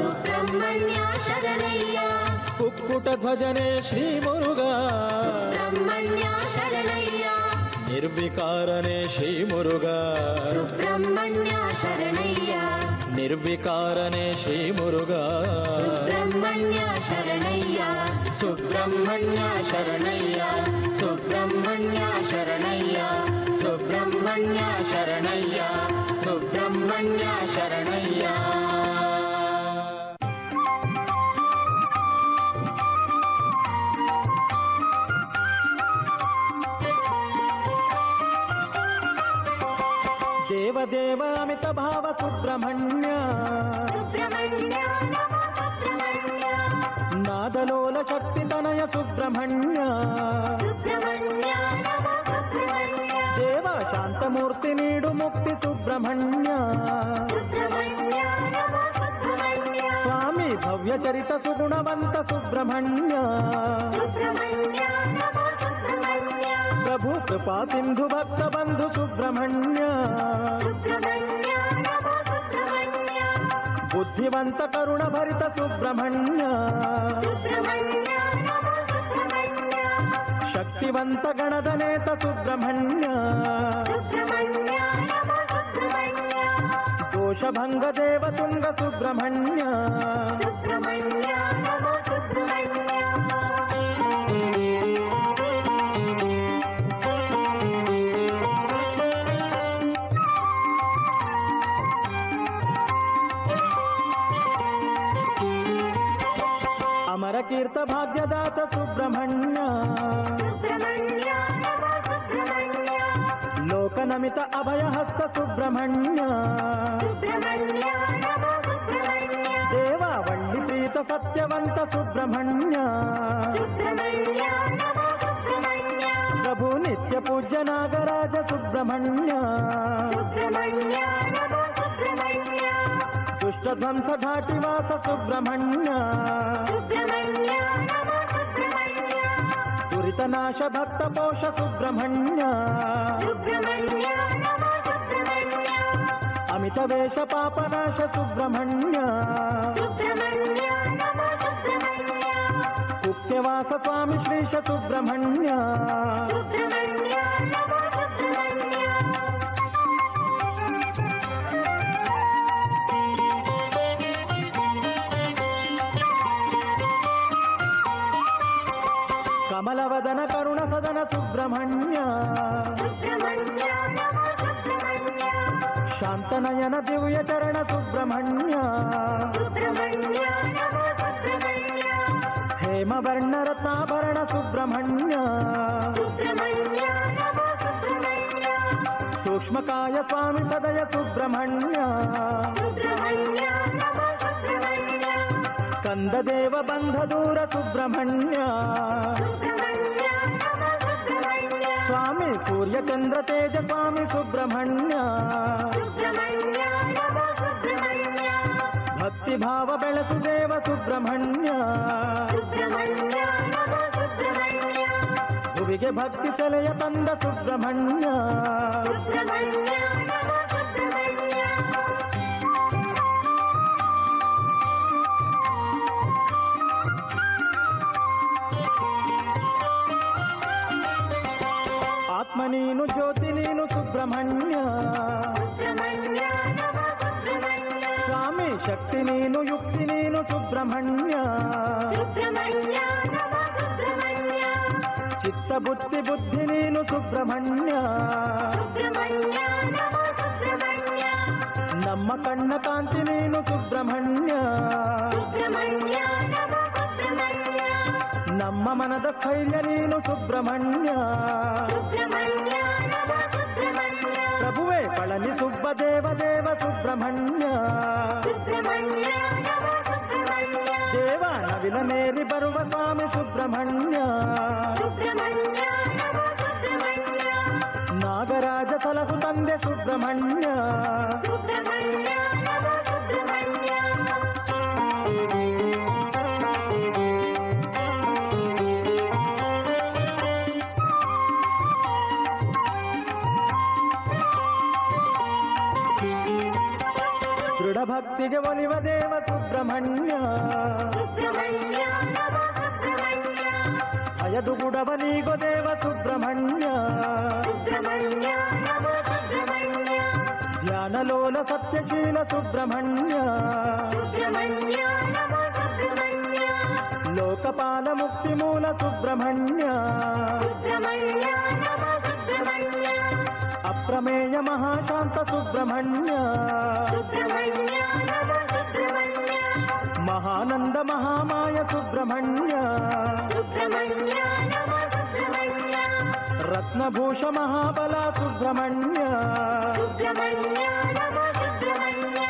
[SPEAKER 5] ಸುಬ್ರಹ್ಮಣ್ಯ ಶರಣಯ್ಯ
[SPEAKER 1] ಕುಕ್ಕುಟ ಧ್ವಜನೇ ಶ್ರೀ ಮುರುಘ
[SPEAKER 5] ಸುಬ್ರಹ್ಮಣ್ಯ ಶರಣಯ್ಯ
[SPEAKER 1] ನಿರ್ವಿಕಾರನೇ ಶ್ರೀ ಮುರುಘ
[SPEAKER 5] ಸುಬ್ರಹ್ಮಣ್ಯ ಶರಣಯ್ಯ
[SPEAKER 1] ನಿರ್ವಿಕಾರನೇ ಶ್ರೀ ಮುರುಘ
[SPEAKER 5] ಸುಬ್ರಹ್ಮಣ್ಯ ಶರಣಯ್ಯ
[SPEAKER 1] ಸುಬ್ರಹ್ಮಣ್ಯ ಶರಣಯ್ಯ ಸುಬ್ರಹ್ಮಣ್ಯ ಶರಣಯ್ಯ ಸುಬ್ರಹ್ಮಣ್ಯ ಶರಣಯ್ಯ ಸುಬ್ರಹ್ಮಣ್ಯ ಶರಣಯ್ಯ ದೇವದೇವ ಅಮಿತ ಭಾವ ಸುಬ್ರಹ್ಮಣ್ಯ
[SPEAKER 5] ಸುಬ್ರಹ್ಮಣ್ಯ ನಮೋ ಸುಬ್ರಹ್ಮಣ್ಯ
[SPEAKER 1] ನಾದಲೋಲ ಶಕ್ತಿ ತನಯ ಸುಬ್ರಹ್ಮಣ್ಯ
[SPEAKER 5] ಸುಬ್ರಹ್ಮಣ್ಯ ನಮೋ ಸುಬ್ರಹ್ಮಣ್ಯ
[SPEAKER 1] ದೇವ ಶಾಂತಮೂರ್ತಿ ನೀಡು ಮುಕ್ತಿ ಸುಬ್ರಹ್ಮಣ್ಯ
[SPEAKER 5] ಸುಬ್ರಹ್ಮಣ್ಯ ನಮೋ ಸುಬ್ರಹ್ಮಣ್ಯ
[SPEAKER 1] ಸ್ವಾಮಿ ಭವ್ಯ ಚರಿತ ಸುಗುಣವಂತ ಸುಬ್ರಹ್ಮಣ್ಯ
[SPEAKER 5] ಸುಬ್ರಹ್ಮಣ್ಯ ನಮೋ ಸುಬ್ರಹ್ಮಣ್ಯ
[SPEAKER 1] ಪ್ರಭು ಕೃಪಾ ಸಿಂಧು ಭಕ್ತ ಬಂಧು ಸುಬ್ರಹ್ಮಣ್ಯ
[SPEAKER 5] ಸುಬ್ರಹ್ಮಣ್ಯ ನಮೋ ಸುಬ್ರಹ್ಮಣ್ಯ
[SPEAKER 1] ಬುದ್ಧಿವಂತ ಕರುಣ ಭರಿತ ಸುಬ್ರಹ್ಮಣ್ಯ
[SPEAKER 5] ಸುಬ್ರಹ್ಮಣ್ಯ ನಮೋ ಸುಬ್ರಹ್ಮಣ್ಯ
[SPEAKER 1] ಶಕ್ತಿವಂತ ಗಣದ ನೇತ ಸುಬ್ರಹ್ಮಣ್ಯ
[SPEAKER 5] ಸುಬ್ರಹ್ಮಣ್ಯ ನಮೋ ಸುಬ್ರಹ್ಮಣ್ಯ
[SPEAKER 1] ದೋಷಭಂಗ ದೇವತುಂಗ ಸುಬ್ರಹ್ಮಣ್ಯ
[SPEAKER 5] ಸುಬ್ರಹ್ಮಣ್ಯ ನಮೋ ಸುಬ್ರಹ್ಮಣ್ಯ
[SPEAKER 1] ಅಮರ ಕೀರ್ತ ಭಾಗ್ಯದಾತ ಸುಬ್ರಹ್ಮಣ್ಯ
[SPEAKER 5] ಸುಬ್ರಹ್ಮಣ್ಯ ನಮೋ ಸುಬ್ರಹ್ಮಣ್ಯ
[SPEAKER 1] ಲೋಕನಮಿತ ಅಭಯ ಹಸ್ತ ಸುಬ್ರಹ್ಮಣ್ಯ
[SPEAKER 5] ಸುಬ್ರಹ್ಮಣ್ಯ ನಮೋ ಸುಬ್ರಹ್ಮಣ್ಯ
[SPEAKER 1] ದೇವಾವಳ್ಳಿ ಪ್ರೀತ ಸತ್ಯವಂತ ಸುಬ್ರಹ್ಮಣ್ಯ
[SPEAKER 5] ಸುಬ್ರಹ್ಮಣ್ಯ ನಮೋ ಸುಬ್ರಹ್ಮಣ್ಯ
[SPEAKER 1] ಪ್ರಭು ನಿತ್ಯ ಪೂಜ್ಯ ನಾಗರಾಜ ಸುಬ್ರಹ್ಮಣ್ಯ
[SPEAKER 5] ಸುಬ್ರಹ್ಮಣ್ಯ ನಮೋ ಸುಬ್ರಹ್ಮಣ್ಯ
[SPEAKER 1] ದುಷ್ಟಧ್ವಂಸ ಘಾಟಿವಾಸ ಸುಬ್ರಹ್ಮಣ್ಯ
[SPEAKER 5] ಸುಬ್ರಹ್ಮಣ್ಯ ನಮೋ ಸುಬ್ರಹ್ಮಣ್ಯ
[SPEAKER 1] ದುರಿತನಾಶ ಭಕ್ತ ಪೋಷ ಸುಬ್ರಹ್ಮಣ್ಯ
[SPEAKER 5] ಸುಬ್ರಹ್ಮಣ್ಯ ನಮೋ ಸುಬ್ರಹ್ಮಣ್ಯ
[SPEAKER 1] ಅಮಿತ ವೇಷ ಪಾಪನಾಶ ಸುಬ್ರಹ್ಮಣ್ಯ
[SPEAKER 5] ಸುಬ್ರಹ್ಮಣ್ಯ ನಮೋ ಸುಬ್ರಹ್ಮಣ್ಯ
[SPEAKER 1] ಕುಕ್ಕೆವಾಸ ಸ್ವಾಮಿ ಶ್ರೀಶ ಸುಬ್ರಹ್ಮಣ್ಯ
[SPEAKER 5] ಸುಬ್ರಹ್ಮಣ್ಯ ನಮೋ ಸುಬ್ರಹ್ಮಣ್ಯ
[SPEAKER 1] ಕಮಲವದನ ಕರುಣ ಸದನ ಸುಬ್ರಹ್ಮಣ್ಯ
[SPEAKER 5] ಸುಬ್ರಹ್ಮಣ್ಯ ನಮೋ ಸುಬ್ರಹ್ಮಣ್ಯ
[SPEAKER 1] ಶಾಂತನಯನ ದಿವ್ಯ ಚರಣ ಸುಬ್ರಹ್ಮಣ್ಯ
[SPEAKER 5] ಸುಬ್ರಹ್ಮಣ್ಯ ನಮೋ ಸುಬ್ರಹ್ಮಣ್ಯ
[SPEAKER 1] ಹೇಮವರ್ಣ ರತ್ನಾಭರಣ ಸುಬ್ರಹ್ಮಣ್ಯ
[SPEAKER 5] ಸುಬ್ರಹ್ಮಣ್ಯ ನಮೋ ಸುಬ್ರಹ್ಮಣ್ಯ
[SPEAKER 1] ಸೂಕ್ಷ್ಮಕಾಯ ಸ್ವಾಮಿ ಸದಯ ಸುಬ್ರಹ್ಮಣ್ಯ
[SPEAKER 5] ಸುಬ್ರಹ್ಮಣ್ಯ ನಮೋ ಸುಬ್ರಹ್ಮಣ್ಯ
[SPEAKER 1] ಸ್ಕಂದ ದೇವ ಬಂಧ ದೂರ ಸುಬ್ರಹ್ಮಣ್ಯ
[SPEAKER 5] ಸುಬ್ರಹ್ಮಣ್ಯ ನಮೋ ಸುಬ್ರಹ್ಮಣ್ಯ
[SPEAKER 1] ಸ್ವಾಮಿ ಸೂರ್ಯ ಚಂದ್ರ ತೇಜ ಸ್ವಾಮಿ ಸುಬ್ರಹ್ಮಣ್ಯ
[SPEAKER 5] ಸುಬ್ರಹ್ಮಣ್ಯ ನಮೋ ಸುಬ್ರಹ್ಮಣ್ಯ
[SPEAKER 1] ಭಕ್ತಿ ಭಾವ ಬೆಳೆಸು ದೇವ ಸುಬ್ರಹ್ಮಣ್ಯ
[SPEAKER 5] ಸುಬ್ರಹ್ಮಣ್ಯ ನಮೋ ಸುಬ್ರಹ್ಮಣ್ಯ
[SPEAKER 1] ಭುವಿಗೆ ಭಕ್ತಿ ಸೆಲೆಯ ತಂದ ಸುಬ್ರಹ್ಮಣ್ಯ
[SPEAKER 5] ಸುಬ್ರಹ್ಮಣ್ಯ ನಮೋ ಸುಬ್ರಹ್ಮಣ್ಯ
[SPEAKER 1] ಆತ್ಮ ನೀನು ಜ್ಯೋತಿ ನೀನು ಸುಬ್ರಹ್ಮಣ್ಯ
[SPEAKER 5] ಸುಬ್ರಹ್ಮಣ್ಯ ನಮೋ ಸುಬ್ರಹ್ಮಣ್ಯ
[SPEAKER 1] ಸ್ವಾಮಿ ಶಕ್ತಿ ನೀನು ಯುಕ್ತಿ ನೀನು ಸುಬ್ರಹ್ಮಣ್ಯ
[SPEAKER 5] ಸುಬ್ರಹ್ಮಣ್ಯ ನಮೋ ಸುಬ್ರಹ್ಮಣ್ಯ
[SPEAKER 1] ಚಿತ್ತ ಬುದ್ಧಿ ಬುದ್ಧಿ ನೀನು ಸುಬ್ರಹ್ಮಣ್ಯ
[SPEAKER 5] ಸುಬ್ರಹ್ಮಣ್ಯ ನಮೋ ಸುಬ್ರಹ್ಮಣ್ಯ
[SPEAKER 1] ನಮ್ಮ ಕಣ್ಣ ಕಾಂತಿ ನೀನು ಸುಬ್ರಹ್ಮಣ್ಯ
[SPEAKER 5] ಸುಬ್ರಹ್ಮಣ್ಯ ನಮೋ ಸುಬ್ರಹ್ಮಣ್ಯ
[SPEAKER 1] ನಮ್ಮ ಮನದ ಸ್ಥೈರ್ಯ ನೀನು ಸುಬ್ರಹ್ಮಣ್ಯ
[SPEAKER 5] ಸುಬ್ರಹ್ಮಣ್ಯ ನಮೋ ಸುಬ್ರಹ್ಮಣ್ಯ
[SPEAKER 1] ಪ್ರಭುವೇ ಪಳನಿ ಸುಬ್ಬ ದೇವ ದೇವ ಸುಬ್ರಹ್ಮಣ್ಯ
[SPEAKER 5] ಸುಬ್ರಹ್ಮಣ್ಯ ನಮೋ ಸುಬ್ರಹ್ಮಣ್ಯ
[SPEAKER 1] ದೇವ ನವಿಲನೇರಿ ಬರುವ ಸ್ವಾಮಿ ಸುಬ್ರಹ್ಮಣ್ಯ
[SPEAKER 5] ಸುಬ್ರಹ್ಮಣ್ಯ ನಮೋ ಸುಬ್ರಹ್ಮಣ್ಯ
[SPEAKER 1] ನಾಗರಾಜ ಸಲಹು ತಂದೆ ಸುಬ್ರಹ್ಮಣ್ಯ
[SPEAKER 5] ಸುಬ್ರಹ್ಮಣ್ಯ ನಮೋ ಸುಬ್ರಹ್ಮಣ್ಯ
[SPEAKER 1] ದೃಢ ಭಕ್ತಿಗೆ ಒಲಿವ ದೇವ ಸುಬ್ರಹ್ಮಣ್ಯ
[SPEAKER 5] ಸುಬ್ರಹ್ಮಣ್ಯ ನಮೋ ಸುಬ್ರಹ್ಮಣ್ಯ
[SPEAKER 1] ಭಯದುಗುಡವ ನೀಗೋ ದೇವ ಸುಬ್ರಹ್ಮಣ್ಯ
[SPEAKER 5] ಸುಬ್ರಹ್ಮಣ್ಯ ನಮೋ ಸುಬ್ರಹ್ಮಣ್ಯ
[SPEAKER 1] ಧ್ಯಾನಲೋಲ ಸತ್ಯಶೀಲ ಸುಬ್ರಹ್ಮಣ್ಯ
[SPEAKER 5] ಸುಬ್ರಹ್ಮಣ್ಯ ನಮೋ ಸುಬ್ರಹ್ಮಣ್ಯ
[SPEAKER 1] ಲೋಕಪಾಲ ಮುಕ್ತಿ ಮೂಲ ಸುಬ್ರಹ್ಮಣ್ಯ
[SPEAKER 5] ಸುಬ್ರಹ್ಮಣ್ಯ ನಮೋ ಸುಬ್ರಹ್ಮಣ್ಯ
[SPEAKER 1] ಅಪ್ರಮೇಯ ಮಹಾಶಾಂತ ಸುಬ್ರಹ್ಮಣ್ಯ
[SPEAKER 5] ಸುಬ್ರಹ್ಮಣ್ಯ ನಮೋ ಸುಬ್ರಹ್ಮಣ್ಯ
[SPEAKER 1] ಮಹಾನಂದ ಮಹಾಮಾಯ ಸುಬ್ರಹ್ಮಣ್ಯ
[SPEAKER 5] ಸುಬ್ರಹ್ಮಣ್ಯ ನಮೋ ಸುಬ್ರಹ್ಮಣ್ಯ
[SPEAKER 1] ರತ್ನಭೂಷ ಮಹಾಬಲ ಸುಬ್ರಹ್ಮಣ್ಯ
[SPEAKER 5] ಸುಬ್ರಹ್ಮಣ್ಯ ನಮೋ ಸುಬ್ರಹ್ಮಣ್ಯ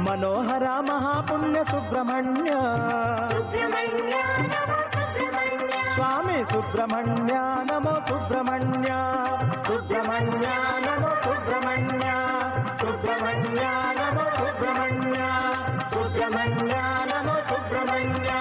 [SPEAKER 1] ಮನೋಹರ ಮಹಾಪುಣ್ಯ ಸುಬ್ರಹ್ಮಣ್ಯ
[SPEAKER 5] ಸುಬ್ರಹ್ಮಣ್ಯ ನಮೋ ಸುಬ್ರಹ್ಮಣ್ಯ
[SPEAKER 1] ಸ್ವಾಮಿ ಸುಬ್ರಹ್ಮಣ್ಯ ನಮೋ ಸುಬ್ರಹ್ಮಣ್ಯ ಸುಬ್ರಹ್ಮಣ್ಯ ನಮೋ ಸುಬ್ರಹ್ಮಣ್ಯ ಸುಬ್ರಹ್ಮಣ್ಯ ನಮೋ ಸುಬ್ರಹ್ಮಣ್ಯ ಸುಬ್ರಹ್ಮಣ್ಯ ನಮೋ ಸುಬ್ರಹ್ಮಣ್ಯ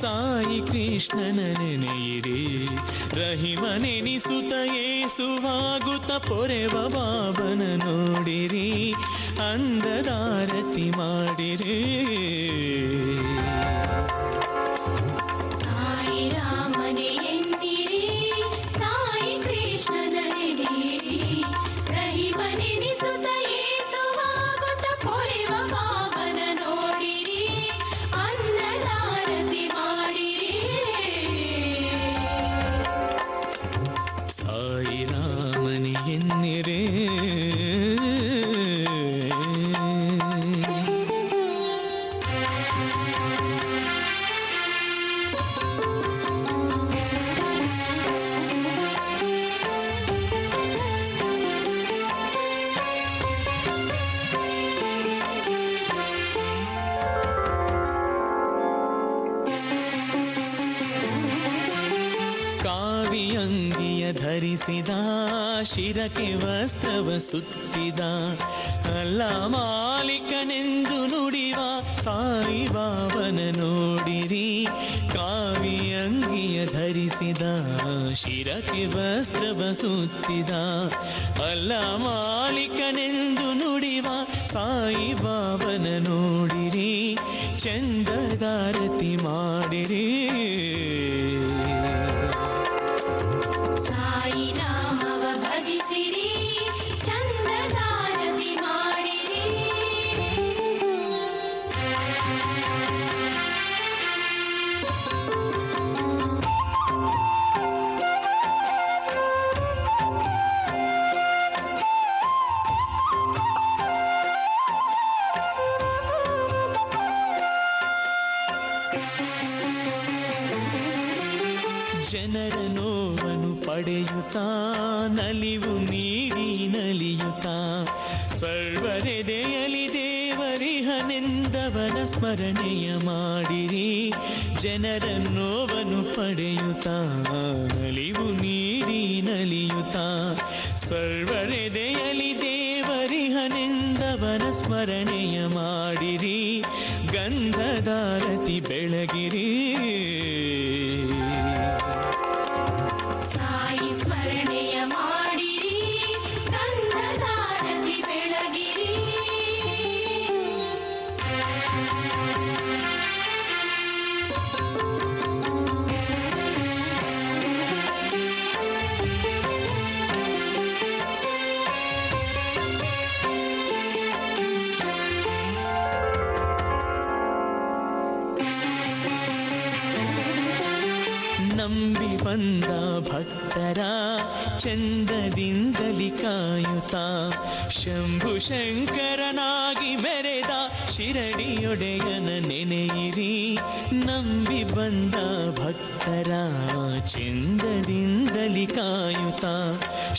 [SPEAKER 6] ಸಾಯಿ ಕೃಷ್ಣನ ನೆನೆಯಿರಿ ರಹಿಮನೆನಿಸುತ್ತ ಏಸುವಾಗುತ್ತ ಪೊರೆವ ಬಾಬನ ನೋಡಿರಿ ಅಂದದಾರತಿ ಮಾಡಿರಿ
[SPEAKER 7] ಸಾಯಿ ರಾಮನೆ ಎನ್ನಿರಿ ಸಾಯಿ ಕೃಷ್ಣನ ನೆನೆಯಿರಿ ರಹಿಮನೆನಿಸುತ್ತ ಏಸುವಾಗುತ್ತ ಪೊರೆವ ಬಾಬನ ನೋಡಿರಿ ಅನ್ನದಾರತಿ ಮಾಡಿರಿ
[SPEAKER 6] ಸಾಯಿ ರಾಮನೆ ಎನ್ನಿರೇ ಧರಿಸಿದ ಶಿರಕ್ಕೆ ವಸ್ತ್ರವ ಸುತ್ತಿದ ಅಲ್ಲ ಮಾಲಿಕನೆಂದು ನುಡಿವ ಸಾಯಿ ಬಾಬನ ನೋಡಿರಿ ಕಾವಿ ಅಂಗಿಯ ಧರಿಸಿದ ಶಿರಕ್ಕೆ ವಸ್ತ್ರವ ಸುತ್ತಿದ ಅಲ್ಲ ಮಾಲಿಕನೆಂದು ನುಡಿವ ಸಾಯಿ ಬಾಬನ ನೋಡಿರಿ ಚಂದದಾರತಿ ಮಾಡಿರಿ
[SPEAKER 7] ಸಾಯಿ ನಾಮವ ಭಜಿಸಿರಿ ಚಂದದಾರತಿ ಮಾಡಿರಿ
[SPEAKER 6] ಜನರ ನೋವನ್ನು ಪಡೆಯುತ್ತಾ ನಲಿವು ನೀಡಿ ನಲಿಯುತ್ತಾ ಸರ್ವರೆದೆಯಲಿ ದೇವರಿಹನೆಂದವನ ಸ್ಮರಣೆಯ ಮಾಡಿರಿ ಜನರ ನೋವನ್ನು ಪಡೆಯುತ್ತಾ ನಲಿವು ನೀಡಿ ನಲಿಯುತ್ತಾ ಸರ್ವರೆದೆಯಲಿ ದೇವರಿಹನೆಂದವನ ಸ್ಮರಣೆಯ ಮಾಡಿರಿ ಗಂಧದಾರತಿ ಬೆಳಗಿರಿ
[SPEAKER 7] ಸಾಯಿ ಸ್ಮರಣೆಯ ಮಾಡಿರಿ ಗಂಧದಾರತಿ ಬೆಳಗಿರಿ
[SPEAKER 6] ನಂಬಿ ಬಂದ ಭಕ್ತರ ಚಂದದಿಂದಲಿ ಕಾಯುತ್ತಾ ಶಂಭು ಶಂಕರನಾಗಿ ಮೆರೆದ ಶಿರಡಿಯೊಡೆಯನ ನೆನೆಯಿರಿ ನಂಬಿ ಬಂದ ಭಕ್ತರ ಚಂದದಿಂದಲಿ ಕಾಯುತ್ತಾ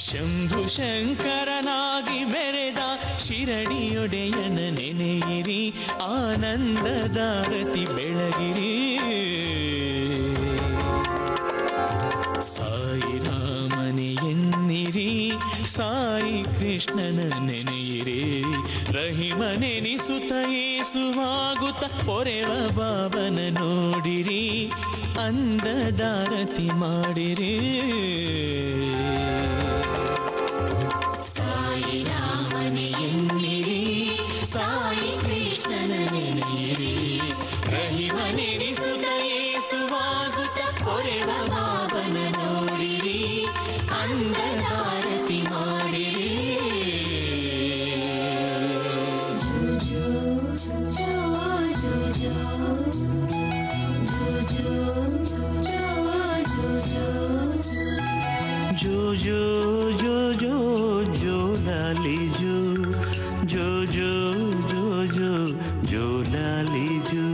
[SPEAKER 6] ಶಂಭು ಶಂಕರನಾಗಿ ಮೆರೆದ ಶಿರಡಿಯೊಡೆಯನ ನೆನೆಯಿರಿ ಆನಂದದಾರತಿ ಬೆಳಗಿರಿ ಸಾಯಿ ರಾಮನೆ ಎನ್ನಿರಿ ಸಾಯಿ ಕೃಷ್ಣನ ನೆನೆಯಿರಿ ರಹಿಮನೆನಿಸುತ್ತ ಏಸುವಾಗುತ್ತ ಪೊರೆವ ಬಾಬನ ನೋಡಿರಿ ಅಂದದಾರತಿ ಮಾಡಿರಿ
[SPEAKER 7] ಸಾಯಿ ರಾಮನೆ ಎನ್ನಿರಿ ಸಾಯಿ ಕೃಷ್ಣನ ನೆನೆಯಿರಿ
[SPEAKER 6] ರಹಿಮನೆನಿಸುತ್ತ ಏಸುವಾಗುತ್ತ ಪೊರೆವ ಬಾಬನ ನೋಡಿರಿ ಅಂದದಾರತಿ ಮಾಡಿರಿ
[SPEAKER 8] जो जो जो जो जो लाली जो जो जो जो जो जो लाली जो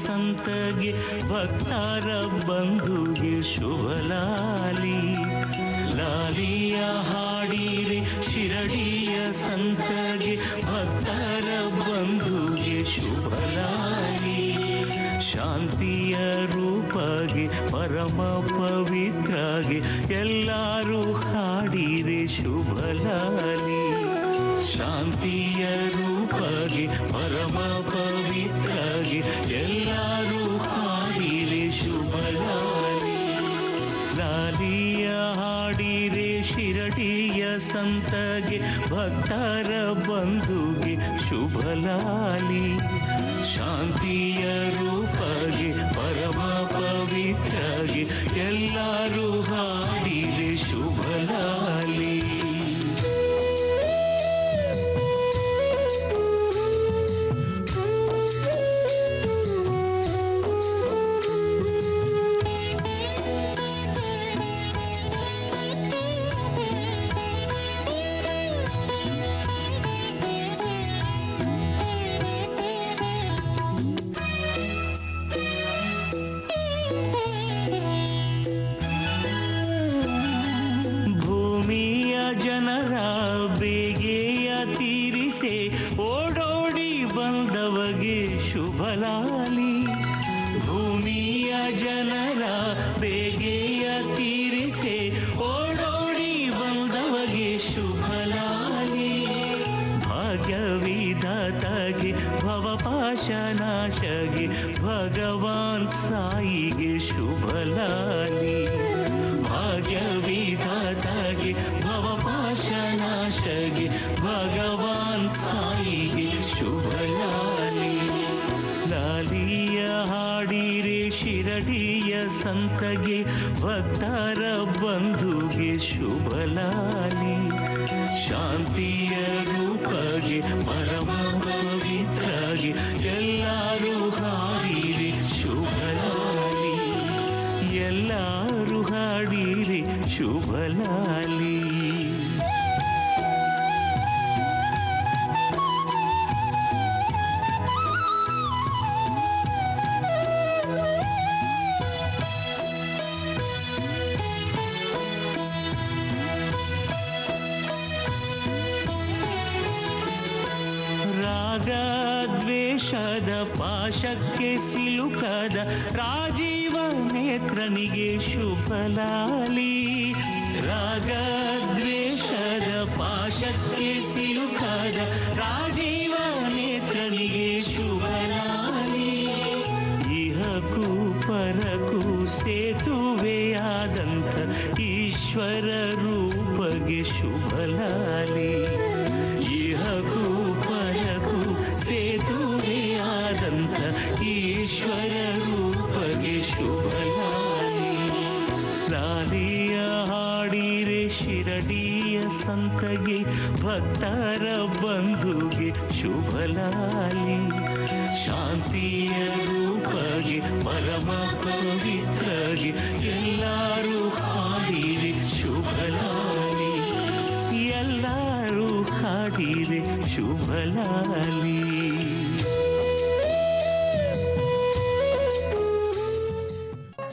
[SPEAKER 8] ಸಂತಗೆ ಭಕ್ತರ ಬಂಧುಗೆ ಶುಭಲಾಲಿ ಲಾಲಿಯ ಹಾಡಿರೆ ಶಿರಡಿಯ ಸಂತಗೆ ಭಕ್ತರ ಬಂಧುಗೆ ಶುಭಲಾಲಿ ಶಾಂತಿಯ ರೂಪಗೆ ಪರಮ ಪವಿತ್ರಗೆ ಎಲ್ಲರೂ ಹಾಡಿರೆ ಶುಭಲಾಲಿ ಶಾಂತಿಯ ರೂಪಗೆ ಪರಮ ಪವಿತ್ರಗೆ ಎಲ್ಲರೂ ಹಾಡಿರೆ ಶುಭಲಾಲಿ ಲಾಲಿಯ ಹಾಡಿರೆ ಶಿರಡಿಯ ಸಂತಗೆ ಭಕ್ತರ ಬಂಧುಗೆ ಶುಭಲಾಲಿ ಶಾಂತಿಯ ರೂಪಗೆ ಪರಮ ಪವಿತ್ರಗೆ ಎಲ್ಲರೂ ಹಾಡಿರೆ ಶುಭಲಾಲಿ ತೀರಿಸೆ ಓಡೋಡಿ ಬಂದವಗೆ ಶುಭಲಾಲಿ. ಭೂಮಿಯ ಜನರ ಬೇಗೆಯ ತೀರಿಸೆ ಓಡೋಡಿ ಬಂದವಗೆ ಶುಭಲಾಲಿ. ಭಾಗ್ಯವಿಧಾತಗೆ ಭವಪಾಶನಾಶಗೆ ಭಗವಾನ್ ಸಾಯಿಗೆ ಶುಭಲಾಲಿ. ಭಾಗ್ಯವಿಧಾತಗೆ ಭವಪಾಶನಾಶಗೆ ಭಗವಾನ್ ಸಾಯಿಗೆ ಶುಭಲಾಲಿ. ಲಾಲಿಯ ಹಾಡಿರೆ ಶಿರಡಿಯ ಸಂತಗೆ ಭಕ್ತರ ಬಂಧುಗೆ ಶುಭಲಾಲಿ. ಶಾಂತಿಯ ರೂಪಗೆ ಪರಮ ಪವಿತ್ರಗೆ ಎಲ್ಲರೂ ಹಾಡಿರೆ ಶುಭಲಾಲಿ. ಎಲ್ಲರೂ ಹಾಡಿರೆ ಶುಭಲಾಲಿ. ರಾಗದ್ವೇಷದ ಪಾಶಕ್ಕೆ ಸಿಲುಕದ ರಾಜೀವ ನೇತ್ರನಿಗೆ ಶುಭಲಾಲಿ. ರಾಗದ್ವೇಷದ ಪಾಶಕ್ಕೆ ಸಿಲುಕದ ರಾಜೀವ ನೇತ್ರನಿಗೆ ಶುಭಲಾಲಿ. ಇಹಕ್ಕೂ ಪರಕ್ಕೂ ಸೇತುವೆಯಾದಂಥ ಈಶ್ವರ ರೂಪಗೆ ಶುಭಲಾಲಿ. ಇಹಕ್ಕೂ ಪರಕ್ಕೂ ಸೇತುವೆಯಾದಂಥ ಈಶ್ವರ ರೂಪಗೆ ಶುಭಲಾಲಿ. ಲಾಲಿಯ ಹಾಡಿರೆ ಶಿರಡಿಯ ಸಂತಗೆ ಭಕ್ತರ ಬಂಧುಗೆ ಶುಭಲಾಲಿ. ಶಾಂತಿಯ ರೂಪಗೆ ಪರಮ ಪವಿತ್ರಗೆ ಎಲ್ಲರೂ ಹಾಡಿರೆ ಶುಭಲಾಲಿ. ಎಲ್ಲರೂ ಹಾಡಿರೆ ಶುಭಲಾಲಿ.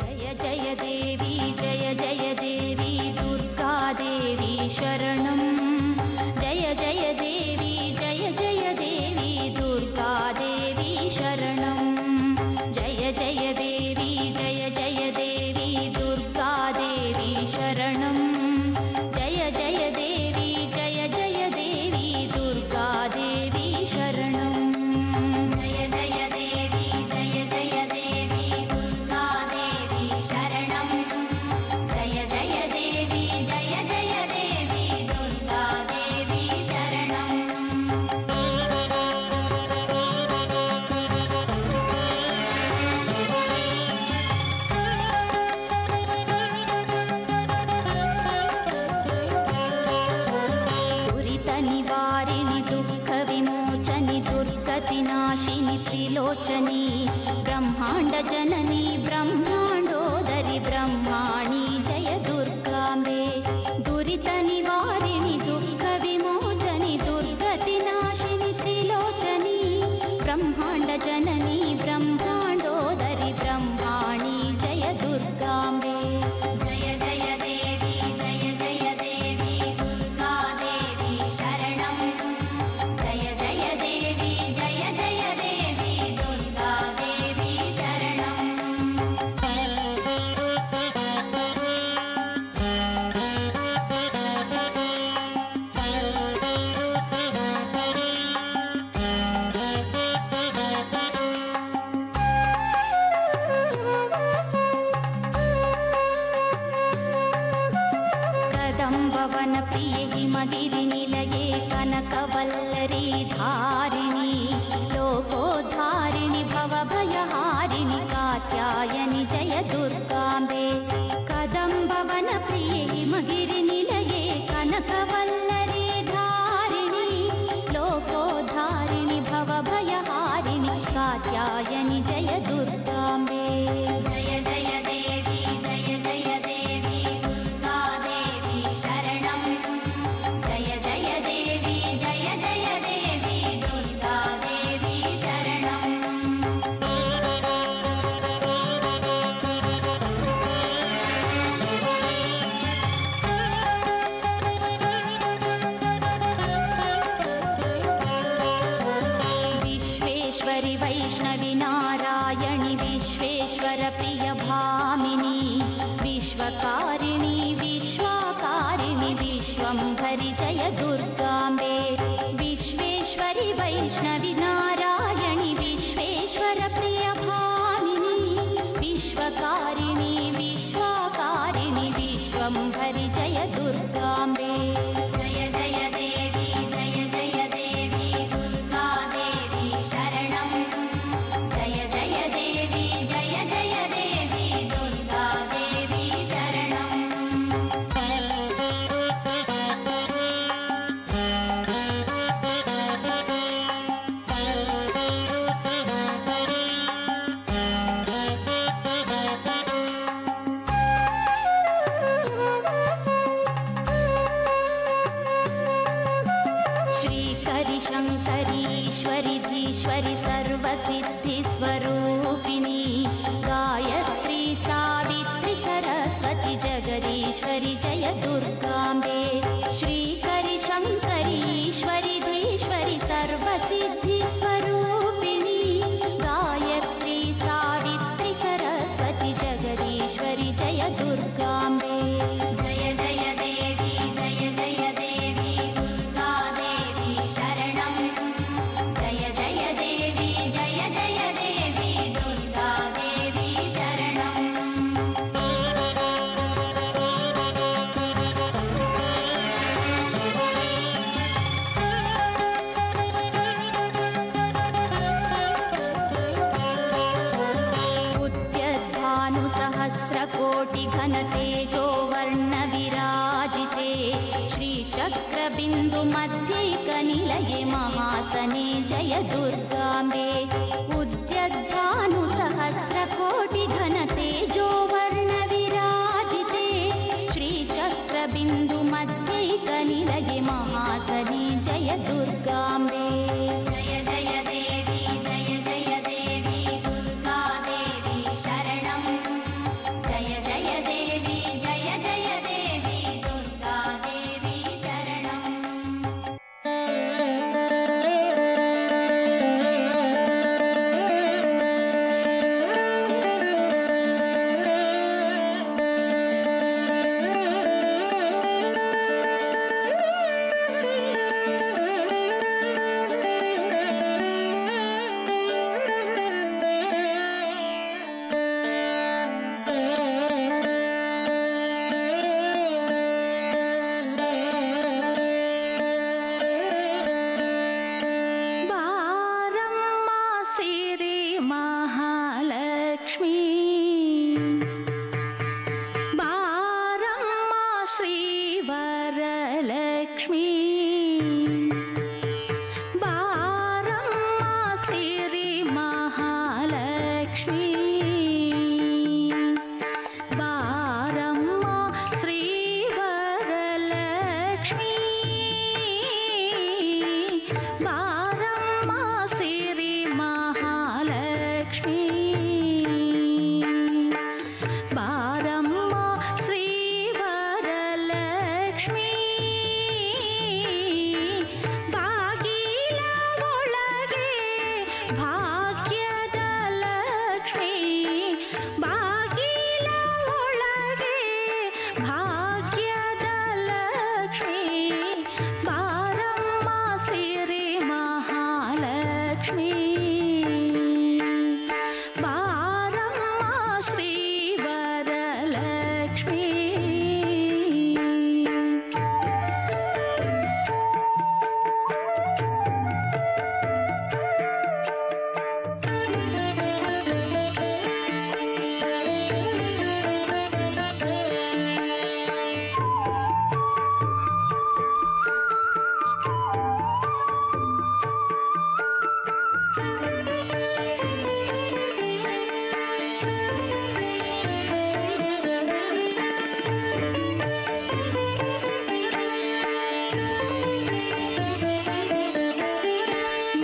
[SPEAKER 7] ಜಯ ಜಯ ದೇವಿ ಜಯ ಜಯ ದೇವಿ ದುರ್ಗಾ ದೇವಿ ಶರಣಂ. ಜಯ ಜಯ ದೇವಿ ಜಯ ಜಯ ದೇವಿ ದುರ್ಗಾ ದೇವಿ ಶರಣಂ. ಜಯ ಜಯ ದೇವಿ ಜಯ ಜಯ ದೇವಿ ದುರ್ಗಾ ದೇವಿ ಶರಣಂ. ಜಯ ಜಯ ದೇವಿ ಜಯ ಜಯ ದೇವಿ ದುರ್ಗಾ ದೇವಿ ಶರಣಂ. ಜಯ ಜಯ ದೇವಿ ಜಯ ಜಯ ದೇವಿ ದುರ್ಗಾ ದೇವಿ ಶರಣಂ. ಜಯ ಜಯ ದೇವಿ ಜಯ ಜಯ ದೇವಿ ದುರ್ಗಾ ದೇವಿ ಶರಣಂ. ದುರಿತ ನಿವಾರಿಣಿ ದುಃಖ ವಿಮೋಚನಿ ದುರ್ಗತಿ ನಾಶಿನಿ ತ್ರಿಲೋಚನಿ ಬ್ರಹ್ಮಾಂಡ ಜನನಿ ಬ್ರಹ್ಮಾಂಡೋದರಿ ಬ್ರಹ್ಮಾಣಿ ಜಯ ದುರ್ಗಾಂಬೆ. ದುರಿತ ನಿವಾರಿಣಿ ದುಃಖ ವಿಮೋಚನಿ ದುರ್ಗತಿ ನಾಶಿನಿ ತ್ರಿಲೋಚನಿ ಬ್ರಹ್ಮಾಂಡ ಜನನಿ ಬ್ರಹ್ಮಾಂಡೋದರಿ ಬ್ರಹ್ಮಾಣಿ ಜಯ ದುರ್ಗಾಂಬೆ. ಜಯ ಜಯ ದೇವಿ ಜಯ ಜಯ ದೇವಿ ದುರ್ಗಾ ದೇವಿ ಶರಣಂ. ಜಯ ಜಯ ದೇವಿ ಜಯ ಜಯ ದೇವಿ ದುರ್ಗಾ ದೇವಿ ಶರಣಂ. ಕದಂಬವನ ಪ್ರಿಯೆ ಹಿಮಗಿರಿ ನಿಲಯೇ ಕನಕವಲ್ಲರಿ ಧಾರಿಣಿ ಲೋಕೋದ್ಧಾರಿಣಿ ಭವಭಯಹಾರಿಣಿ ಕಾತ್ಯಾಯನಿ ಜಯ ದುರ್ಗಾಂಬೆ. ಕದಂಬವನ ಪ್ರಿಯೆ ಹಿಮಗಿರಿ ನಿಲಯೇ ಕನಕವಲ್ಲರಿ ಧಾರಿಣಿ ಲೋಕೋದ್ಧಾರಿಣಿ ಭವಭಯಹಾರಿಣಿ ಕಾತ್ಯಾಯನಿ ಜಯ ದುರ್ಗಾಂಬೆ. ಜಯ ಜಯ ದೇವಿ ಜಯ ಜಯ ದೇವಿ ದುರ್ಗಾ ದೇವಿ ಶರಣಂ. ಜಯ ಜಯ ದೇವಿ ಜಯ ಜಯ ದೇವಿ ದುರ್ಗಾ ದೇವಿ ಶರಣಂ. वैष्णवी नारायणि विश्वेश्वर प्रिय भामिनी विश्वकारिणी विश्वाकारिणि विश्वंभरि जय दुर्गाम्बे विश्वेश्वरि वैष्णवी नारायणि विश्वेश्वर प्रिय भामिनी विश्वकारिणी विश्वाकारिणि विश्वंभरि जय दुर्गाम्बे जय जय देवी जय जय देवी दुर्गा देवी शरणं जय जय देवी जय जय देवी दुर्गा देवी शरणं श्रीकरि शङ्करी ईश्वरि धीश्वरि सर्वसिद्धिस्वरूपिणी गायत्री सावित्री सरस्वती जगदीश्वरि जय दुर्गाम्बे श्रीकरि शङ्करी ईश्वरि धीश्वरि सर्वसिद्धिस्वरूपिणी गायत्री सावित्री सरस्वती जगदीश्वरि जय दुर्गाम्बे जय जय देवी जय जय देवी दुर्गा देवी शरणं जय जय देवी जय जय देवी दुर्गा देवी शरणं उद्यद्भानुसहस्रकोटिघनतेजो वर्णविराजिते श्रीचक्रबिन्दुमध्यैकनिलये महासने जय दुर्गाम्बे उद्यद्भानुसहस्रकोटिघनतेजो वर्णविराजिते श्रीचक्रबिन्दुमध्यैकनिलये महासने जय दुर्गाम्बे जय जय देवी जय जय देवी दुर्गा देवी शरणं जय जय देवी जय जय देवी दुर्गा देवी शरणं ಬಾರಮ್ಮ ಸಿರಿ ಮಹಾಲಕ್ಷ್ಮೀ ಬಾರಮ್ಮ ಶ್ರೀ ವರಲಕ್ಷ್ಮೀ ಬಾರಮ್ಮ ಸಿರಿ ಮಹಾಲಕ್ಷ್ಮೀ ಬಾರಮ್ಮ ಶ್ರೀ ವರಲಕ್ಷ್ಮೀ ಬಾರಮ್ಮ ಸಿರಿ ಮಹಾಲಕ್ಷ್ಮೀ ಬಾರಮ್ಮ ಶ್ರೀ ವರಲಕ್ಷ್ಮೀ ಬಾಗಿಲ ಒಳಗೆ ಭಾಗ್ಯದ ಲಕ್ಷ್ಮೀ ಬಾಗಿಲ ಒಳಗೆ ಭಾಗ್ಯದ ಲಕ್ಷ್ಮೀ ಬಾರಮ್ಮ ಸಿರಿ ಮಹಾಲಕ್ಷ್ಮೀ ಬಾರಮ್ಮ ಶ್ರೀ ವರಲಕ್ಷ್ಮೀ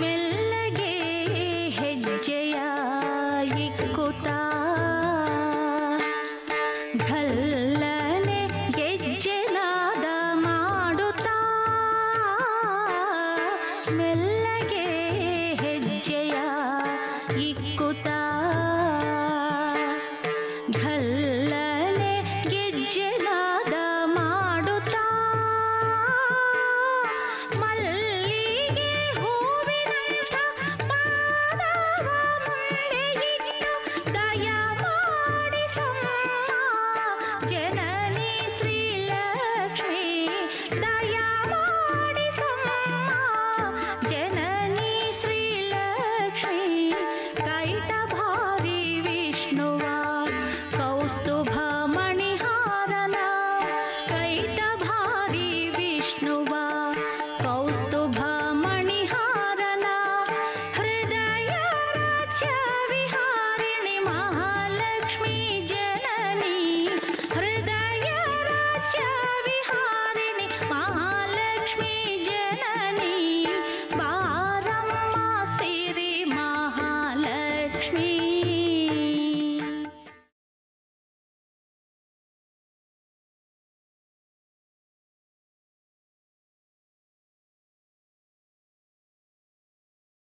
[SPEAKER 7] ಮೆಲ್ಲಗೆ ಹೆಜ್ಜೆಯ ಇಕ್ಕುತ್ತಾ ಢಲ್ಲನೆ ಗೆಜ್ಜೆನಾದ ಮಾಡುತ್ತಾ ಮೆಲ್ಲಗೆ ಹೆಜ್ಜೆಯ ಇಕ್ಕುತ್ತಾ